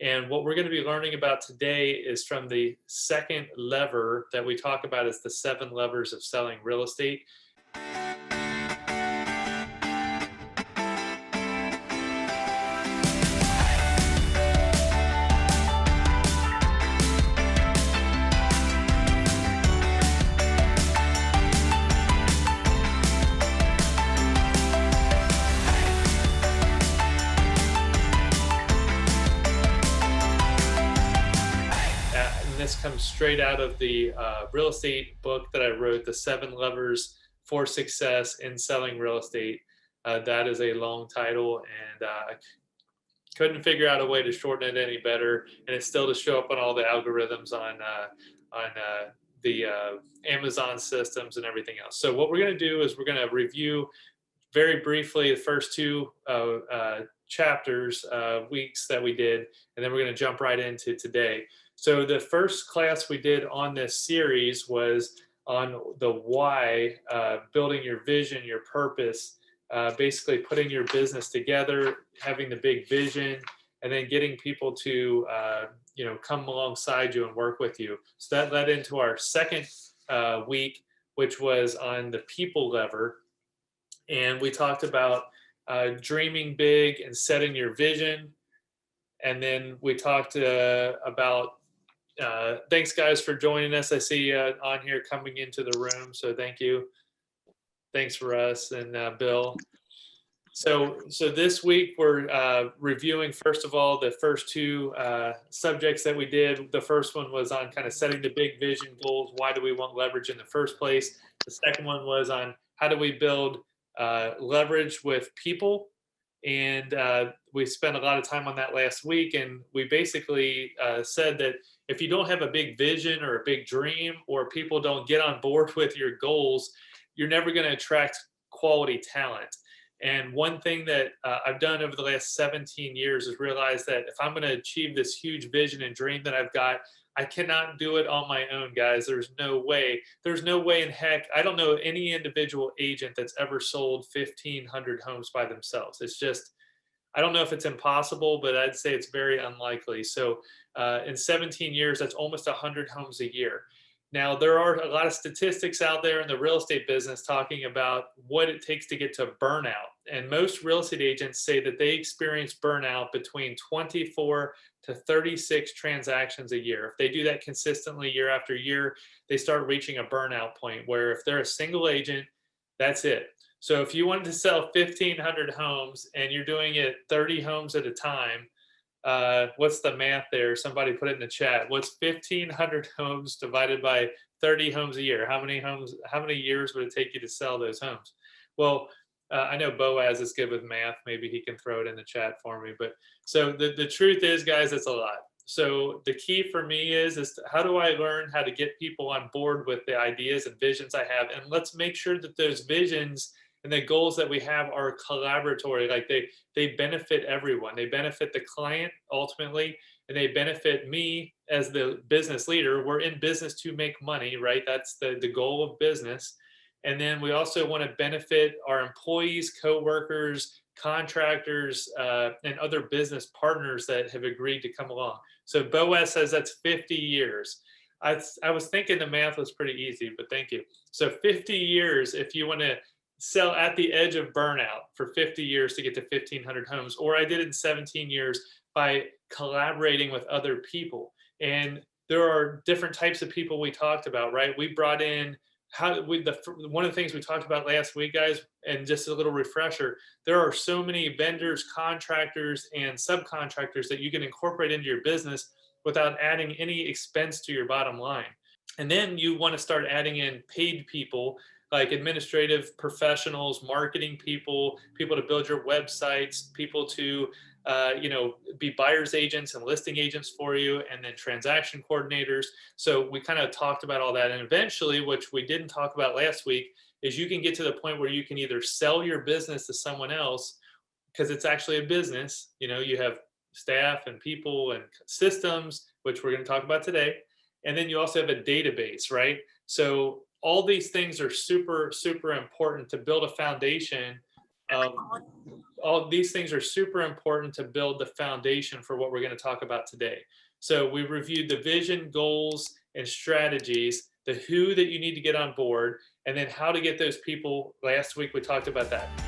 And what we're going to be learning about today is from the second lever that we talk about as the 7 levers of selling real estate. And this comes straight out of the real estate book that I wrote, The 7 Levers for Success in Selling Real Estate. That is a long title, and I couldn't figure out a way to shorten it any better, and it's still to show up on all the algorithms on the Amazon systems and everything else. So what we're going to do is we're going to review very briefly the first two chapters, weeks that we did, and then we're going to jump right into today. So the first class we did on this series was on the why, building your vision, your purpose, basically putting your business together, having the big vision, and then getting people to come alongside you and work with you. So that led into our second week, which was on the people lever. And we talked about dreaming big and setting your vision. And then we talked about thanks guys for joining us. I see you on here coming into the room, so thank you. Thanks for us and Bill. So this week we're reviewing, first of all, the first two subjects that we did. The first one was on kind of setting the big vision goals. Why do we want leverage in the first place? The second one was on how do we build leverage with people. And we spent a lot of time on that last week. And we basically said that if you don't have a big vision or a big dream, or people don't get on board with your goals, you're never going to attract quality talent. And one thing that I've done over the last 17 years is realize that if I'm going to achieve this huge vision and dream that I've got, I cannot do it on my own, guys. There's no way. There's no way in heck. I don't know any individual agent that's ever sold 1,500 homes by themselves. It's just, I don't know if it's impossible, but I'd say it's very unlikely. So in 17 years, that's almost 100 homes a year. Now, there are a lot of statistics out there in the real estate business talking about what it takes to get to burnout. And most real estate agents say that they experience burnout between 24 to 36 transactions a year. If they do that consistently year after year, they start reaching a burnout point where if they're a single agent, that's it. So if you wanted to sell 1,500 homes and you're doing it 30 homes at a time, what's the math there? Somebody put it in the chat. What's 1,500 homes divided by 30 homes a year? How many years would it take you to sell those homes? Well, I know Boaz is good with math. Maybe he can throw it in the chat for me. But so the truth is, guys, it's a lot. So the key for me is how do I learn how to get people on board with the ideas and visions I have? And let's make sure that those visions and the goals that we have are collaboratory. Like they benefit everyone. They benefit the client ultimately, and they benefit me as the business leader. We're in business to make money, right? That's the goal of business. And then we also want to benefit our employees, co-workers, contractors, and other business partners that have agreed to come along. So Boaz says that's 50 years. I was thinking the math was pretty easy, but thank you. So 50 years, if you want to sell at the edge of burnout for 50 years to get to 1,500 homes, or I did it in 17 years by collaborating with other people. And there are different types of people we talked about, right? We brought in one of the things we talked about last week, guys, and just a little refresher, there are so many vendors, contractors, and subcontractors that you can incorporate into your business without adding any expense to your bottom line. And then you want to start adding in paid people like administrative professionals, marketing people, people to build your websites, people to be buyer's agents and listing agents for you, and then transaction coordinators. So we kind of talked about all that. And eventually, which we didn't talk about last week, is you can get to the point where you can either sell your business to someone else because it's actually a business. You have staff and people and systems, which we're going to talk about today. And then you also have a database, right? So all these things are super, super important to build a foundation of all these things are super important to build the foundation for what we're going to talk about today. So we reviewed the vision, goals, and strategies, the who that you need to get on board, and then how to get those people. Last week we talked about that.